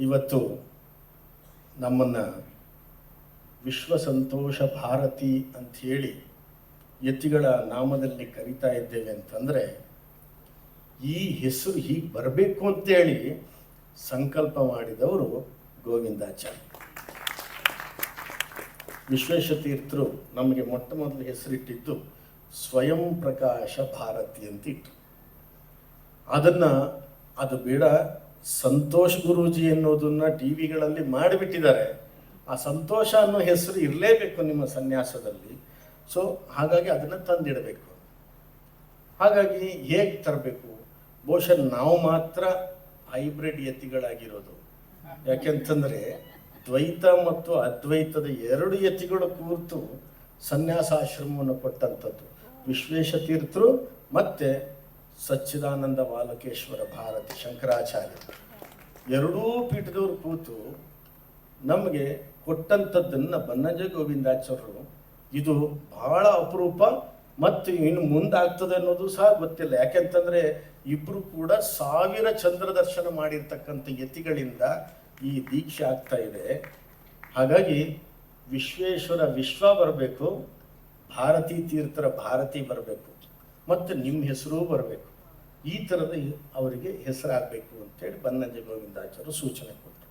ಇವತ್ತು ನಮ್ಮನ್ನು ವಿಶ್ವ ಸಂತೋಷ ಭಾರತಿ ಅಂಥೇಳಿ ಯತಿಗಳ ನಾಮದಲ್ಲಿ ಕರಿತಾ ಇದ್ದೇವೆ ಅಂತಂದರೆ ಈ ಹೆಸರು ಹೀಗೆ ಬರಬೇಕು ಅಂತೇಳಿ ಸಂಕಲ್ಪ ಮಾಡಿದವರು ಗೋವಿಂದಾಚಾರ್ಯ. ವಿಶ್ವೇಶತೀರ್ಥರು ನಮಗೆ ಮೊಟ್ಟ ಮೊದಲು ಹೆಸರಿಟ್ಟಿದ್ದು ಸ್ವಯಂ ಪ್ರಕಾಶ ಭಾರತಿ ಅಂತ ಇಟ್ಟರು. ಅದು ಬೇಡ, ಸಂತೋಷ್ ಗುರೂಜಿ ಅನ್ನೋದನ್ನು ಟಿ ವಿಗಳಲ್ಲಿ ಮಾಡಿಬಿಟ್ಟಿದ್ದಾರೆ. ಆ ಸಂತೋಷ ಅನ್ನೋ ಹೆಸರು ಇರಲೇಬೇಕು ನಿಮ್ಮ ಸನ್ಯಾಸದಲ್ಲಿ. ಸೊ ಹಾಗಾಗಿ ಅದನ್ನು ತಂದಿಡಬೇಕು. ಹಾಗಾಗಿ ಹೇಗೆ ತರಬೇಕು? ಬಹುಶಃ ನಾವು ಮಾತ್ರ ಹೈಬ್ರಿಡ್ ಯತಿಗಳಾಗಿರೋದು. ಯಾಕೆಂತಂದರೆ ದ್ವೈತ ಮತ್ತು ಅದ್ವೈತದ ಎರಡು ಯತಿಗಳು ಕೂರ್ತು ಸನ್ಯಾಸಾಶ್ರಮವನ್ನು ಕೊಟ್ಟಂಥದ್ದು ವಿಶ್ವೇಶತೀರ್ಥರು ಮತ್ತು ಸಚ್ಚಿದಾನಂದ ಬಾಲಕೇಶ್ವರ ಭಾರತಿ ಶಂಕರಾಚಾರ್ಯ. ಎರಡೂ ಪೀಠದವರು ಕೂತು ನಮಗೆ ಕೊಟ್ಟಂಥದ್ದನ್ನು ಬನ್ನಂಜೆ ಗೋವಿಂದಾಚಾರ್ಯರು ಇದು ಬಹಳ ಅಪರೂಪ ಮತ್ತು ಇನ್ನು ಮುಂದಾಗ್ತದೆ ಅನ್ನೋದು ಸಹ ಗೊತ್ತಿಲ್ಲ. ಯಾಕೆಂತಂದರೆ ಇಬ್ಬರು ಕೂಡ 1000 ಚಂದ್ರ ದರ್ಶನ ಮಾಡಿರ್ತಕ್ಕಂಥ ಯತಿಗಳಿಂದ ಈ ದೀಕ್ಷೆ ಆಗ್ತಾ ಇದೆ. ಹಾಗಾಗಿ ವಿಶ್ವೇಶ್ವರ ವಿಶ್ವ ಬರಬೇಕು, ಭಾರತೀ ತೀರ್ಥರ ಭಾರತಿ ಬರಬೇಕು, ಮತ್ತು ನಿಮ್ಮ ಹೆಸರೂ ಬರಬೇಕು. ಈ ಥರದ ಅವರಿಗೆ ಹೆಸರಾಗಬೇಕು ಅಂತೇಳಿ ಬನ್ನಂಜೆ ಗೋವಿಂದಾಚಾರ್ಯರು ಸೂಚನೆ ಕೊಟ್ಟರು.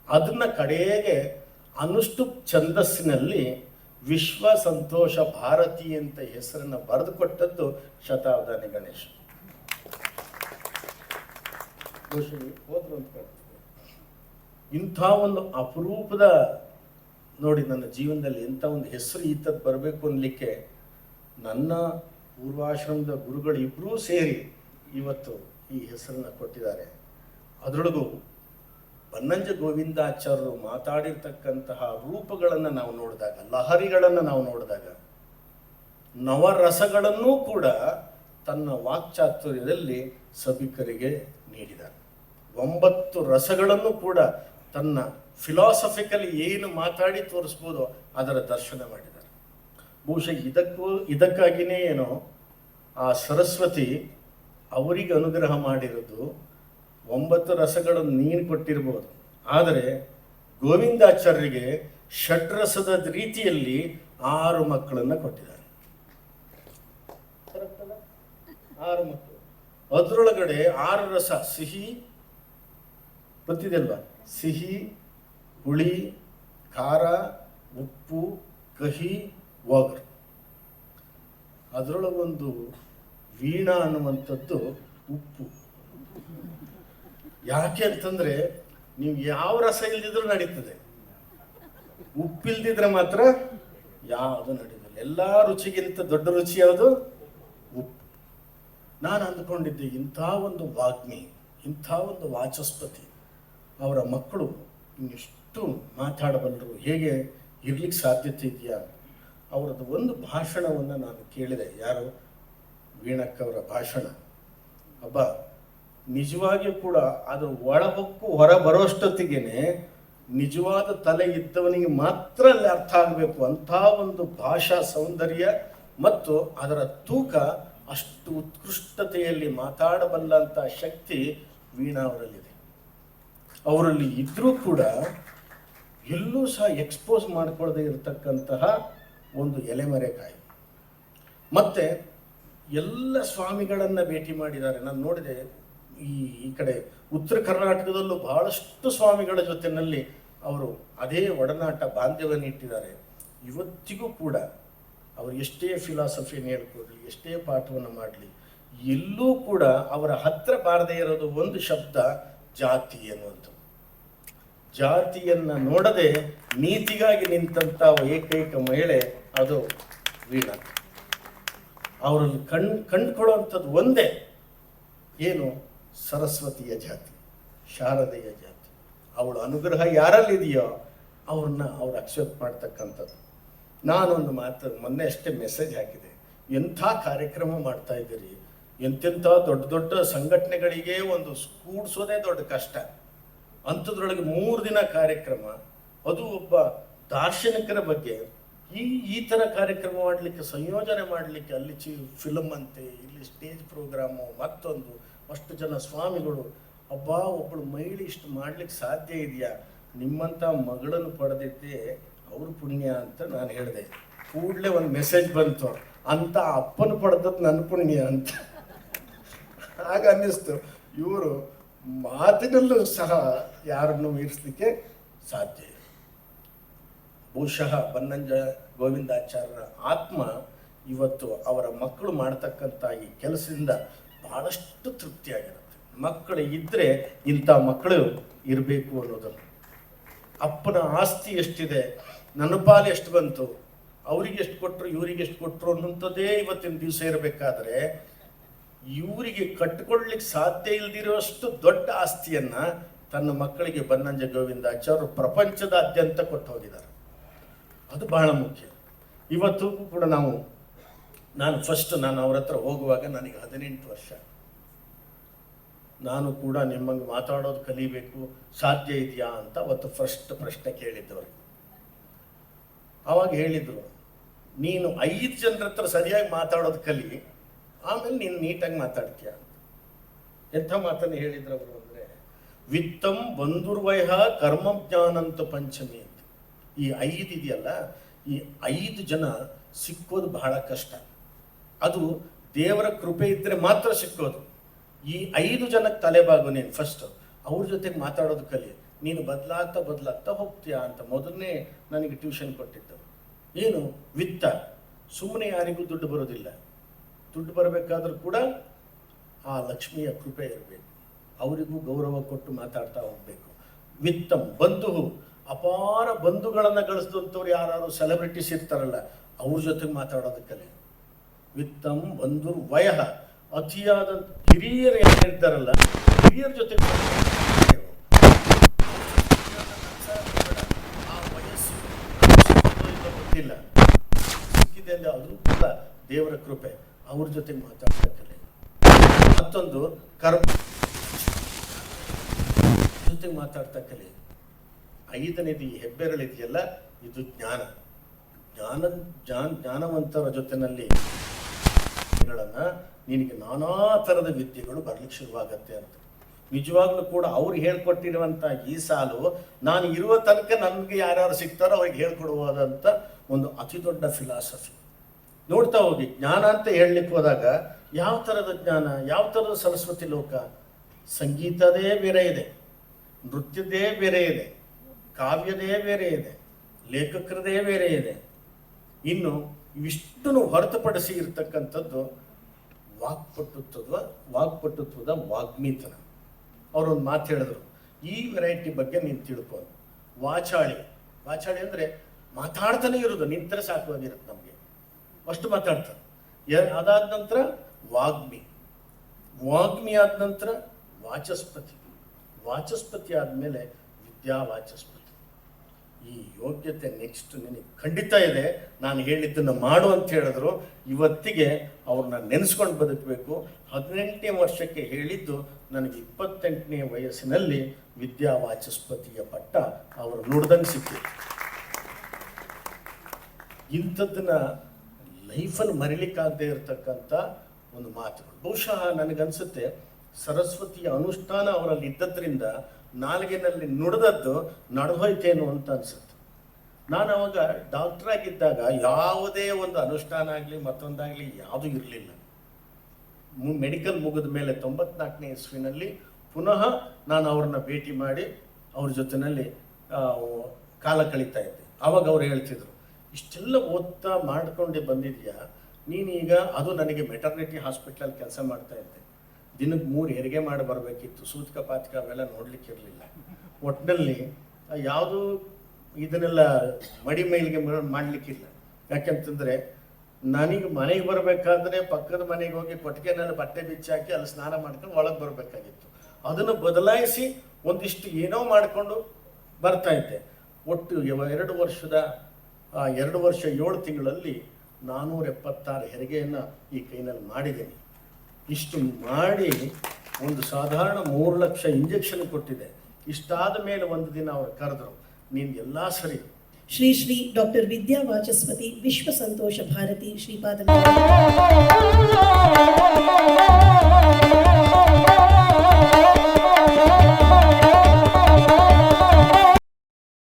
ಅದನ್ನು ಕಡೆಗೆ ಅನುಷ್ಠುಪ್ ಛಂದಸ್ಸಿನಲ್ಲಿ ವಿಶ್ವ ಸಂತೋಷ ಭಾರತಿ ಅಂತ ಹೆಸರನ್ನು ಬರೆದು ಕೊಟ್ಟದ್ದು ಶತಾವಧಾನಿ ಗಣೇಶ ಹೋದ್ರು ಅಂತ ಹೇಳ್ತಾರೆ. ಇಂಥ ಒಂದು ಅಪರೂಪದ ನೋಡಿ, ನನ್ನ ಜೀವನದಲ್ಲಿ ಎಂಥ ಒಂದು ಹೆಸರು ಈತದ್ದು ಬರಬೇಕು ಅನ್ನಲಿಕ್ಕೆ ನನ್ನ ಪೂರ್ವಾಶ್ರಮದ ಗುರುಗಳು ಇಬ್ಬರೂ ಸೇರಿ ಇವತ್ತು ಈ ಹೆಸರನ್ನು ಕೊಟ್ಟಿದ್ದಾರೆ. ಅದರೊಳಗೂ ಬನ್ನಂಜೆ ಗೋವಿಂದಾಚಾರ್ಯರು ಮಾತಾಡಿರ್ತಕ್ಕಂತಹ ರೂಪಗಳನ್ನು ನಾವು ನೋಡಿದಾಗ, ಲಹರಿಗಳನ್ನು ನಾವು ನೋಡಿದಾಗ, ನವರಸಗಳನ್ನೂ ಕೂಡ ತನ್ನ ವಾಕ್ಚಾತುರ್ಯದಲ್ಲಿ ಸಭಿಕರಿಗೆ ನೀಡಿದ್ದಾರೆ. 9 ರಸಗಳನ್ನು ಕೂಡ ತನ್ನ ಫಿಲಾಸಫಿಕಲಿ ಏನು ಮಾತಾಡಿ ತೋರಿಸ್ಬೋದು ಅದರ ದರ್ಶನ ಮಾಡಿದ್ದಾರೆ. ಬಹುಶಃ ಇದಕ್ಕಾಗಿಯೇ ಏನೋ ಆ ಸರಸ್ವತಿ ಅವರಿಗೆ ಅನುಗ್ರಹ ಮಾಡಿರೋದು. 9 ರಸಗಳನ್ನು ನೀನು ಕೊಟ್ಟಿರ್ಬೋದು, ಆದರೆ ಗೋವಿಂದಾಚಾರ್ಯರಿಗೆ ಷಡ್ರಸದ ರೀತಿಯಲ್ಲಿ 6 ಮಕ್ಕಳನ್ನು ಕೊಟ್ಟಿದ್ದಾರೆ. 6 ಮಕ್ಕಳು. ಅದರೊಳಗಡೆ 6 ರಸ, ಸಿಹಿ ಗೊತ್ತಿದೆಯಲ್ವಾ, ಸಿಹಿ, ಹುಳಿ, ಖಾರ, ಉಪ್ಪು, ಕಹಿ, ಒಗರು. ಅದರೊಳಗೊಂದು ವೀಣಾ ಅನ್ನುವಂಥದ್ದು ಉಪ್ಪು. ಯಾಕೆ ಅಂತಂದರೆ ನೀವು ಯಾವ ರಸ ಇಲ್ದಿದ್ರೂ ನಡೀತದೆ, ಉಪ್ಪಿಲ್ದಿದ್ರೆ ಮಾತ್ರ ಯಾವುದು ನಡೀತದೆ. ಎಲ್ಲ ರುಚಿಗಿಂತ ದೊಡ್ಡ ರುಚಿ ಯಾವುದು? ಉಪ್ಪು. ನಾನು ಅಂದ್ಕೊಂಡಿದ್ದೆ ಇಂಥ ಒಂದು ವಾಗ್ಮಿ, ಇಂಥ ಒಂದು ವಾಚಸ್ಪತಿ, ಅವರ ಮಕ್ಕಳು ಇನ್ನೆಷ್ಟು ಮಾತಾಡಬಲ್ಲರು, ಹೇಗೆ ಇರ್ಲಿಕ್ಕೆ ಸಾಧ್ಯತೆ ಇದೆಯಾ? ಅವರದ್ದು ಒಂದು ಭಾಷಣವನ್ನು ನಾನು ಕೇಳಿದೆ. ಯಾರು? ವೀಣಕ್ಕವರ ಭಾಷಣ. ಹಬ್ಬ ನಿಜವಾಗಿಯೂ ಕೂಡ ಅದು ಒಳಹೊಕ್ಕು ಹೊರ ಬರೋಷ್ಟೊತ್ತಿಗೆ ನಿಜವಾದ ತಲೆ ಇದ್ದವನಿಗೆ ಮಾತ್ರ ಅಲ್ಲಿ ಅರ್ಥ ಆಗಬೇಕು. ಅಂಥ ಒಂದು ಭಾಷಾ ಸೌಂದರ್ಯ ಮತ್ತು ಅದರ ತೂಕ, ಅಷ್ಟು ಉತ್ಕೃಷ್ಟತೆಯಲ್ಲಿ ಮಾತಾಡಬಲ್ಲಂಥ ಶಕ್ತಿ ವೀಣಾ ಅವರಲ್ಲಿದೆ. ಅವರಲ್ಲಿ ಇದ್ದರೂ ಕೂಡ ಎಲ್ಲೂ ಸಹ ಎಕ್ಸ್ಪೋಸ್ ಮಾಡಿಕೊಳ್ಳದೆ ಇರತಕ್ಕಂತಹ ಒಂದು ಎಲೆಮರೆಕಾಯಿ. ಮತ್ತು ಎಲ್ಲ ಸ್ವಾಮಿಗಳನ್ನು ಭೇಟಿ ಮಾಡಿದ್ದಾರೆ. ನಾನು ನೋಡಿದೆ ಈ ಕಡೆ ಉತ್ತರ ಕರ್ನಾಟಕದಲ್ಲೂ ಬಹಳಷ್ಟು ಸ್ವಾಮಿಗಳ ಜೊತೆಯಲ್ಲಿ ಅವರು ಅದೇ ಒಡನಾಟ ಬಾಂಧವ್ಯವನ್ನು ಇಟ್ಟಿದ್ದಾರೆ. ಇವತ್ತಿಗೂ ಕೂಡ ಅವರು ಎಷ್ಟೇ ಫಿಲಾಸಫಿಯನ್ನು ಹೇಳ್ಕೊಡ್ಲಿ, ಎಷ್ಟೇ ಪಾಠವನ್ನು ಮಾಡಲಿ, ಎಲ್ಲೂ ಕೂಡ ಅವರ ಹತ್ತಿರ ಬಾರದೇ ಇರೋದು ಒಂದು ಶಬ್ದ, ಜಾತಿ ಅನ್ನುವಂಥದ್ದು. ಜಾತಿಯನ್ನು ನೋಡದೆ ನೀತಿಗಾಗಿ ನಿಂತಹ ಏಕೈಕ ಮಹಿಳೆ ಅದು ವೀಣಾ. ಅವರಲ್ಲಿ ಕಂಡುಕೊಳ್ಳುವಂಥದ್ದು ಒಂದೇ, ಏನು? ಸರಸ್ವತಿಯ ಜಾತಿ, ಶಾರದೆಯ ಜಾತಿ. ಅವಳ ಅನುಗ್ರಹ ಯಾರಲ್ಲಿದೆಯೋ ಅವ್ರನ್ನ ಅವ್ರು ಅಕ್ಸೆಪ್ಟ್ ಮಾಡ್ತಕ್ಕಂಥದ್ದು. ನಾನೊಂದು ಮಾತು ಮೊನ್ನೆ ಅಷ್ಟೇ ಮೆಸೇಜ್ ಹಾಕಿದೆ. ಎಂಥ ಕಾರ್ಯಕ್ರಮ ಮಾಡ್ತಾ ಇದ್ದೀರಿ, ಎಂತೆಂಥ ದೊಡ್ಡ ದೊಡ್ಡ ಸಂಘಟನೆಗಳಿಗೆ ಒಂದು ಕೂಡಿಸೋದೇ ದೊಡ್ಡ ಕಷ್ಟ. ಅಂಥದ್ರೊಳಗೆ 3 ದಿನ ಕಾರ್ಯಕ್ರಮ, ಅದು ಒಬ್ಬ ದಾರ್ಶನಿಕರ ಬಗ್ಗೆ. ಈ ಥರ ಕಾರ್ಯಕ್ರಮ ಮಾಡಲಿಕ್ಕೆ, ಸಂಯೋಜನೆ ಮಾಡಲಿಕ್ಕೆ, ಅಲ್ಲಿ ಫಿಲಮ್ ಅಂತೆ, ಇಲ್ಲಿ ಸ್ಟೇಜ್ ಪ್ರೋಗ್ರಾಮು, ಮತ್ತೊಂದು, ಅಷ್ಟು ಜನ ಸ್ವಾಮಿಗಳು, ಅಬ್ಬಾ ಒಬ್ಬಳು ಮಹಿಳೆ ಇಷ್ಟು ಮಾಡ್ಲಿಕ್ಕೆ ಸಾಧ್ಯ ಇದೆಯಾ, ನಿಮ್ಮಂಥ ಮಗಳನ್ನು ಪಡೆದಿದ್ದೆ ಅವ್ರ ಪುಣ್ಯ ಅಂತ ನಾನು ಹೇಳಿದೆ. ಕೂಡಲೇ ಒಂದು ಮೆಸೇಜ್ ಬಂತು, ಅಂತ ಅಪ್ಪನ ಪಡೆದದ್ದು ನನ್ನ ಪುಣ್ಯ ಅಂತ. ಆಗ ಅನ್ನಿಸ್ತು, ಇವರು ಮಾತಿನಲ್ಲೂ ಸಹ ಯಾರನ್ನು ಮೀರಿಸಲಿಕ್ಕೆ ಸಾಧ್ಯ ಇಲ್ಲ. ಬಹುಶಃ ಬನ್ನಂಜ ಗೋವಿಂದಾಚಾರ್ಯರ ಆತ್ಮ ಇವತ್ತು ಅವರ ಮಕ್ಕಳು ಮಾಡ್ತಕ್ಕಂಥ ಈ ಕೆಲಸದಿಂದ ಬಹಳಷ್ಟು ತೃಪ್ತಿಯಾಗಿರುತ್ತೆ. ಮಕ್ಕಳು ಇದ್ದರೆ ಇಂಥ ಮಕ್ಕಳು ಇರಬೇಕು ಅನ್ನೋದನ್ನು. ಅಪ್ಪನ ಆಸ್ತಿ ಎಷ್ಟಿದೆ, ನನ್ನ ಪಾಲು ಎಷ್ಟು ಬಂತು, ಅವರಿಗೆ ಎಷ್ಟು ಕೊಟ್ಟರು ಇವರಿಗೆ ಎಷ್ಟು ಕೊಟ್ಟರು ಅನ್ನೋಂಥದ್ದೇ ಇವತ್ತಿನ ದಿವಸ ಇರಬೇಕಾದ್ರೆ, ಇವರಿಗೆ ಕಟ್ಟಿಕೊಳ್ಳಿಕ್ಕೆ ಸಾಧ್ಯ ಇಲ್ದಿರೋಷ್ಟು ದೊಡ್ಡ ಆಸ್ತಿಯನ್ನ ತನ್ನ ಮಕ್ಕಳಿಗೆ ಬನ್ನಂಜ ಗೋವಿಂದಾಚಾರ್ಯರು ಪ್ರಪಂಚದಾದ್ಯಂತ ಕೊಟ್ಟು ಹೋಗಿದ್ದಾರೆ. ಅದು ಬಹಳ ಮುಖ್ಯ. ಇವತ್ತು ಕೂಡ ನಾನು ಅವ್ರ ಹತ್ರ ಹೋಗುವಾಗ ನನಗೆ 18 ವರ್ಷ. ನಾನು ಕೂಡ ನಿಮ್ಮಂಗೆ ಮಾತಾಡೋದು ಕಲಿಬೇಕು, ಸಾಧ್ಯ ಇದೆಯಾ ಅಂತ ಅವತ್ತು ಫಸ್ಟ್ ಪ್ರಶ್ನೆ ಕೇಳಿದ್ದವ್ರಿಗೆ. ಆವಾಗ ಹೇಳಿದರು, ನೀನು 5 ಜನರ ಹತ್ರ ಸರಿಯಾಗಿ ಮಾತಾಡೋದು ಕಲಿ, ಆಮೇಲೆ ನೀನು ನೀಟಾಗಿ ಮಾತಾಡ್ತೀಯ. ಎಂಥ ಮಾತನ್ನು ಹೇಳಿದ್ರು ಅವರು ಅಂದರೆ, ವಿತ್ತಂ ಬಂಧುರ್ವಯ ಕರ್ಮಜ್ಞಾನಂತ ಪಂಚಮಿ ಅಂತ. ಈ 5 ಇದೆಯಲ್ಲ, ಈ 5 ಜನ ಸಿಕ್ಕೋದು ಬಹಳ ಕಷ್ಟ. ಅದು ದೇವರ ಕೃಪೆ ಇದ್ದರೆ ಮಾತ್ರ ಸಿಕ್ಕೋದು. ಈ 5 ಜನಕ್ಕೆ ತಲೆಬಾಗು ನೀನು ಫಸ್ಟ್, ಅವ್ರ ಜೊತೆಗೆ ಮಾತಾಡೋದು ಕಲಿ, ನೀನು ಬದಲಾಗ್ತಾ ಹೋಗ್ತೀಯಾ ಅಂತ ಮೊದಲನೇ ನನಗೆ ಟ್ಯೂಷನ್ ಕೊಟ್ಟಿದ್ದು. ಏನು ವಿತ್ತ, ಸುಮ್ಮನೆ ಯಾರಿಗೂ ದುಡ್ಡು ಬರೋದಿಲ್ಲ. ದುಡ್ಡು ಬರಬೇಕಾದ್ರೂ ಕೂಡ ಆ ಲಕ್ಷ್ಮಿಯ ಕೃಪೆ ಇರಬೇಕು, ಅವರಿಗೂ ಗೌರವ ಕೊಟ್ಟು ಮಾತಾಡ್ತಾ ಹೋಗಬೇಕು. ವಿತ್ತಂ ಬಂಧು, ಅಪಾರ ಬಂಧುಗಳನ್ನು ಗಳಿಸಿದಂಥವ್ರು ಯಾರು ಸೆಲೆಬ್ರಿಟೀಸ್ ಇರ್ತಾರಲ್ಲ, ಅವ್ರ ಜೊತೆಗೆ ಮಾತಾಡೋದು ಕಲೆ. ವಿತ್ತಂ ಬಂಧು ವಯ, ಅತಿಯಾದ ಹಿರಿಯರು ಏನಿರ್ತಾರಲ್ಲ, ಹಿರಿಯರ ಜೊತೆ ಆ ವಯಸ್ಸು ಗೊತ್ತಿಲ್ಲ, ಸಿಕ್ಕಿದೆ ಅಂದರೆ ಅದು ಕೂಡ ದೇವರ ಕೃಪೆ. ಅವ್ರ ಜೊತೆಗೆ ಮಾತಾಡ್ತಾ ಕಲೆ. ಮತ್ತೊಂದು ಕರ್ಮ ಜೊತೆಗೆ ಮಾತಾಡ್ತಾ ಕಲೆ. 5ನೇದು ಈ ಹೆಬ್ಬೆರಳಿದೆಯಲ್ಲ, ಇದು ಜ್ಞಾನವಂತರ ಜೊತೆನಲ್ಲಿ ನಿನಗೆ ನಾನಾ ಥರದ ವಿದ್ಯೆಗಳು ಬರ್ಲಿಕ್ಕೆ ಶುರುವಾಗತ್ತೆ ಅಂತ. ನಿಜವಾಗ್ಲೂ ಕೂಡ ಅವ್ರು ಹೇಳ್ಕೊಟ್ಟಿರುವಂಥ ಈ ಸಾಲು ನಾನು ಇರುವ ತನಕ ನನಗೆ ಯಾರ್ಯಾರು ಸಿಗ್ತಾರೋ ಅವ್ರಿಗೆ ಹೇಳ್ಕೊಡುವುದಂತ ಒಂದು ಅತಿ ದೊಡ್ಡ ಫಿಲಾಸಫಿ. ನೋಡ್ತಾ ಹೋಗಿ, ಜ್ಞಾನ ಅಂತ ಹೇಳಲಿಕ್ಕೆ ಹೋದಾಗ ಯಾವ ಥರದ ಜ್ಞಾನ, ಯಾವ ಥರದ ಸರಸ್ವತಿ ಲೋಕ. ಸಂಗೀತದೇ ಬೇರೆ ಇದೆ, ನೃತ್ಯದೇ ಬೇರೆ ಇದೆ, ಕಾವ್ಯದೇ ಬೇರೆ ಇದೆ, ಲೇಖಕರದೇ ಬೇರೆ ಇದೆ. ಇನ್ನು ಇವಿಷ್ಟನ್ನು ಹೊರತುಪಡಿಸಿ ಇರ್ತಕ್ಕಂಥದ್ದು ವಾಗ್ಪಟುತ್ವದ ವಾಗ್ಮೀತನ. ಅವರೊಂದು ಮಾತು ಹೇಳಿದ್ರು, ಈ ವೆರೈಟಿ ಬಗ್ಗೆ ನೀನು ತಿಳ್ಕೊಂಡು. ವಾಚಾಳಿ ಅಂದರೆ ಮಾತಾಡ್ತಾನೆ ಇರೋದು, ನಿಂತರೆ ಸಾಕವಾಗಿರುತ್ತೆ ನಮಗೆ, ಅಷ್ಟು ಮಾತಾಡ್ತಾರೆ. ಅದಾದ ನಂತರ ವಾಗ್ಮಿ ಆದ ನಂತರ ವಾಚಸ್ಪತಿ ಆದಮೇಲೆ ವಿದ್ಯಾವಾಚಸ್ಪತಿ. ಈ ಯೋಗ್ಯತೆ ನೆಕ್ಸ್ಟ್ ನಿನಗೆ ಖಂಡಿತ ಇದೆ. ನಾನು ಹೇಳಿದ್ದನ್ನು ಮಾಡು ಅಂತ ಹೇಳಿದ್ರು. ಇವತ್ತಿಗೆ ಅವ್ರನ್ನ ನೆನೆಸ್ಕೊಂಡು ಬದುಕಬೇಕು. 18ನೇ ವರ್ಷಕ್ಕೆ ಹೇಳಿದ್ದು ನನಗೆ 28ನೇ ವಯಸ್ಸಿನಲ್ಲಿ ವಿದ್ಯಾವಾಚಸ್ಪತಿಯ ಪಟ್ಟ ಅವರು ನುಡ್ದಂಗೆ ಸಿಕ್ಕಿತ್ತು. ಇಂಥದ್ದನ್ನ ಲೈಫಲ್ಲಿ ಮರಿಲಿಕ್ಕಾಗದೇ ಇರತಕ್ಕಂಥ ಒಂದು ಮಾತುಗಳು. ಬಹುಶಃ ನನಗನ್ಸುತ್ತೆ ಸರಸ್ವತಿಯ ಅನುಷ್ಠಾನ ಅವರಲ್ಲಿ ಇದ್ದದ್ರಿಂದ ನಾಲ್ಗೆನಲ್ಲಿ ನುಡಿದದ್ದು ನಡೆದೋಯ್ತೇನು ಅಂತ ಅನ್ಸುತ್ತೆ. ನಾನು ಅವಾಗ ಡಾಕ್ಟರ್ ಆಗಿದ್ದಾಗ ಯಾವುದೇ ಒಂದು ಅನುಷ್ಠಾನ ಆಗಲಿ ಮತ್ತೊಂದಾಗಲಿ ಯಾವುದೂ ಇರಲಿಲ್ಲ. ಮೆಡಿಕಲ್ ಮುಗಿದ ಮೇಲೆ 94ನೇ ಇಸ್ವಿನಲ್ಲಿ ಪುನಃ ನಾನು ಅವ್ರನ್ನ ಭೇಟಿ ಮಾಡಿ ಅವ್ರ ಜೊತೆಯಲ್ಲಿ ಕಾಲ ಕಳೀತಾ ಇದ್ದೆ. ಆವಾಗ ಅವ್ರು ಹೇಳ್ತಿದ್ರು, ಇಷ್ಟೆಲ್ಲ ಓದ್ತಾ ಮಾಡ್ಕೊಂಡೆ ಬಂದಿದ್ಯಾ ನೀನೀಗ. ಅದು ನನಗೆ ಮೆಟರ್ನಿಟಿ ಹಾಸ್ಪಿಟ್ಲಲ್ಲಿ ಕೆಲಸ ಮಾಡ್ತಾ ಇದ್ದೆ. ದಿನಕ್ಕೆ 3 ಹೆರಿಗೆ ಮಾಡಿ ಬರಬೇಕಿತ್ತು. ಸೂತಕ ಪಾತಕ ಅವೆಲ್ಲ ನೋಡ್ಲಿಕ್ಕೆ ಇರಲಿಲ್ಲ. ಒಟ್ಟಿನಲ್ಲಿ ಯಾವುದು ಇದನ್ನೆಲ್ಲ ಮಡಿ ಮೈಲಿಗೆ ಮಾಡಲಿಕ್ಕಿಲ್ಲ. ಯಾಕೆಂತಂದರೆ ನನಗೆ ಮನೆಗೆ ಬರಬೇಕಾದ್ರೆ ಪಕ್ಕದ ಮನೆಗೆ ಹೋಗಿ ಕೊಟ್ಟಿಗೆನಲ್ಲಿ ಬಟ್ಟೆ ಬಿಚ್ಚಿ ಹಾಕಿ ಅಲ್ಲಿ ಸ್ನಾನ ಮಾಡ್ಕೊಂಡು ಒಳಗೆ ಬರಬೇಕಾಗಿತ್ತು. ಅದನ್ನು ಬದಲಾಯಿಸಿ ಒಂದಿಷ್ಟು ಏನೋ ಮಾಡಿಕೊಂಡು ಬರ್ತಾ ಇದ್ದೆ. ಒಟ್ಟು 2 ವರ್ಷ 7 ತಿಂಗಳಲ್ಲಿ 476 ಹೆರಿಗೆಯನ್ನು ಈ ಕೈನಲ್ಲಿ ಮಾಡಿದ್ದೀನಿ. ಇಷ್ಟು ಮಾಡಿ ಒಂದು ಸಾಧಾರಣ 3 ಲಕ್ಷ ಇಂಜೆಕ್ಷನ್ ಕೊಟ್ಟಿದೆ. ಇಷ್ಟಾದ ಮೇಲೆ ಒಂದು ದಿನ ಅವರು ಕರೆದ್ರು, ನೀನು ಎಲ್ಲ ಸರಿ. ಶ್ರೀ ಡಾಕ್ಟರ್ ವಿದ್ಯಾ ವಾಚಸ್ಪತಿ ವಿಶ್ವ ಸಂತೋಷ ಭಾರತಿ ಶ್ರೀಪಾದ